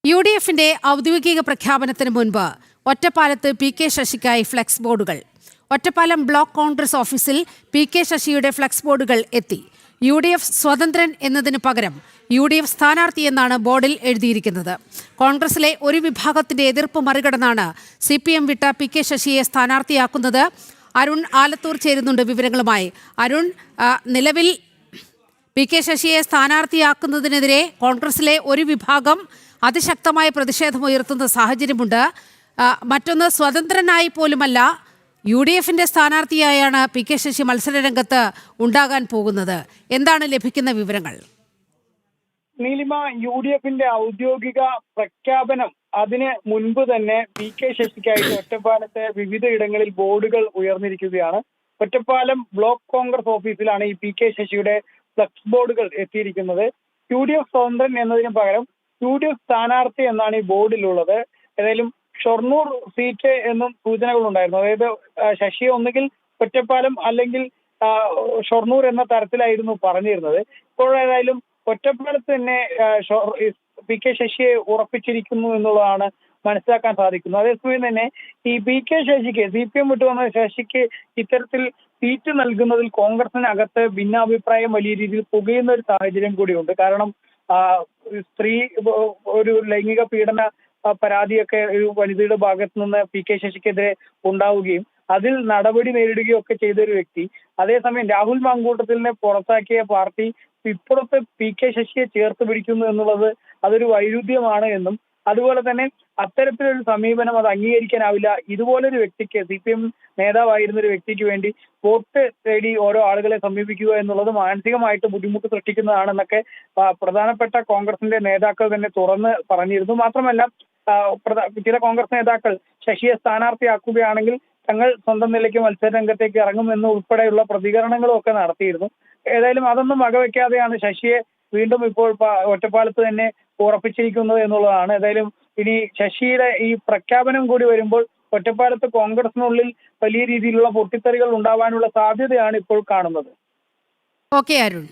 UDFിന്റെ ഔദ്യോഗിക പ്രഖ്യാപനത്തിന് മുൻപ് ഒറ്റപ്പാലത്ത് PK ശശിക്കായി ഫ്ലെക്സ് ബോർഡുകൾ. ഒറ്റപ്പാലം ബ്ലോക്ക് കോൺഗ്രസ് ഓഫീസിൽ PK ശശിയുടെ ഫ്ലെക്സ് ബോർഡുകൾ എത്തി. UDF സ്വതന്ത്രൻ എന്നതിന് പകരം UDF സ്ഥാനാർത്ഥി എന്നാണ് ബോർഡിൽ എഴുതിയിരിക്കുന്നത്. കോൺഗ്രസിലെ ഒരു വിഭാഗത്തിന്റെ എതിർപ്പ് മറികടന്നാണ് CPM വിട്ട PK ശശിയെ സ്ഥാനാർത്ഥിയാക്കുന്നത്. അരുൺ ആലത്തൂർ ചേരുന്നുണ്ട് വിവരങ്ങളുമായി. അരുൺ, നിലവിൽ PK ശശിയെ സ്ഥാനാർത്ഥിയാക്കുന്നതിനെതിരെ കോൺഗ്രസിലെ ഒരു വിഭാഗം അതിശക്തമായ പ്രതിഷേധമുയർത്തുന്ന സാഹചര്യമുണ്ട്. മറ്റൊന്ന്, സ്വതന്ത്രനായി പോലുമല്ല, UDFിന്റെ സ്ഥാനാർത്ഥിയായാണ് PK ശശി മത്സരരംഗത്ത് ഉണ്ടാകാൻ പോകുന്നത്. എന്താണ് ലഭിക്കുന്ന വിവരങ്ങൾ? നീലിമ, UDFിന്റെ ഔദ്യോഗിക പ്രഖ്യാപനം അതിന് മുൻപ് തന്നെ PK ശശിക്കായിട്ട് ഒറ്റപ്പാലത്തെ വിവിധ ഇടങ്ങളിൽ ബോർഡുകൾ ഉയർന്നിരിക്കുകയാണ്. ഒറ്റപ്പാലം ബ്ലോക്ക് കോൺഗ്രസ് ഓഫീസിലാണ് ഈ PK ശശിയുടെ ഫ്ലക്സ് ബോർഡുകൾ എത്തിയിരിക്കുന്നത്. UDF സ്വതന്ത്രൻ എന്നതിന് പകരം UDF സ്ഥാനാർത്ഥി എന്നാണ് ഈ ബോർഡിലുള്ളത്. ഏതായാലും ഷൊർണൂർ സീറ്റ് എന്നും സൂചനകളുണ്ടായിരുന്നു. അതായത് ശശിയെ ഒന്നുകിൽ ഒറ്റപ്പാലം അല്ലെങ്കിൽ ഷൊർണൂർ എന്ന തരത്തിലായിരുന്നു പറഞ്ഞിരുന്നത്. ഇപ്പോഴേതായാലും ഒറ്റപ്പാലത്ത് തന്നെ PK ശശിയെ ഉറപ്പിച്ചിരിക്കുന്നു എന്നുള്ളതാണ് മനസ്സിലാക്കാൻ സാധിക്കുന്നത്. അതേസമയം തന്നെ ഈ PK ശശിക്ക് CPM വിട്ടുവന്ന ശശിക്ക് ഇത്തരത്തിൽ സീറ്റ് നൽകുന്നതിൽ കോൺഗ്രസിനകത്ത് ഭിന്നാഭിപ്രായം വലിയ രീതിയിൽ പുകയുന്ന ഒരു സാഹചര്യം കൂടിയുണ്ട്. കാരണം സ്ത്രീ ഒരു ലൈംഗിക പീഡന പരാതിയൊക്കെ ഒരു വനിതയുടെ ഭാഗത്തു നിന്ന് PK ശശിക്കെതിരെ ഉണ്ടാവുകയും അതിൽ നടപടി നേരിടുകയും ഒക്കെ ചെയ്ത ഒരു വ്യക്തി. അതേസമയം രാഹുൽ മാങ്കൂട്ടത്തിലിനെ പുറത്താക്കിയ പാർട്ടി ഇപ്പുറത്ത് PK ശശിയെ ചേർത്ത് പിടിക്കുന്നു എന്നുള്ളത് അതൊരു വൈരുദ്ധ്യമാണ് എന്നും, അതുപോലെ തന്നെ അത്തരത്തിലൊരു സമീപനം അത് അംഗീകരിക്കാനാവില്ല. ഇതുപോലൊരു വ്യക്തിക്ക്, CPM നേതാവായിരുന്ന ഒരു വ്യക്തിക്ക് വേണ്ടി വോട്ട് തേടി ഓരോ ആളുകളെ സമീപിക്കുക എന്നുള്ളത് മാനസികമായിട്ട് ബുദ്ധിമുട്ട് സൃഷ്ടിക്കുന്നതാണെന്നൊക്കെ പ്രധാനപ്പെട്ട കോൺഗ്രസിന്റെ നേതാക്കൾ തന്നെ തുറന്ന് പറഞ്ഞിരുന്നു. മാത്രമല്ല, ചില കോൺഗ്രസ് നേതാക്കൾ ശശിയെ സ്ഥാനാർത്ഥിയാക്കുകയാണെങ്കിൽ തങ്ങൾ സ്വന്തം നിലയ്ക്ക് മത്സര രംഗത്തേക്ക് ഇറങ്ങുമെന്ന് ഉൾപ്പെടെയുള്ള പ്രതികരണങ്ങളും ഒക്കെ നടത്തിയിരുന്നു. ഏതായാലും അതൊന്നും വകവെക്കാതെയാണ് ശശിയെ വീണ്ടും ഇപ്പോൾ ഒറ്റപ്പാലത്ത് തന്നെ ഉറപ്പിച്ചിരിക്കുന്നത് എന്നുള്ളതാണ്. ഏതായാലും ഇനി ശശിയുടെ ഈ പ്രഖ്യാപനം കൂടി വരുമ്പോൾ ഒറ്റപ്പാലത്ത് കോൺഗ്രസിനുള്ളിൽ വലിയ രീതിയിലുള്ള പൊട്ടിത്തെറികൾ ഉണ്ടാവാനുള്ള സാധ്യതയാണ് ഇപ്പോൾ കാണുന്നത്. ഓക്കെ അരുൺ.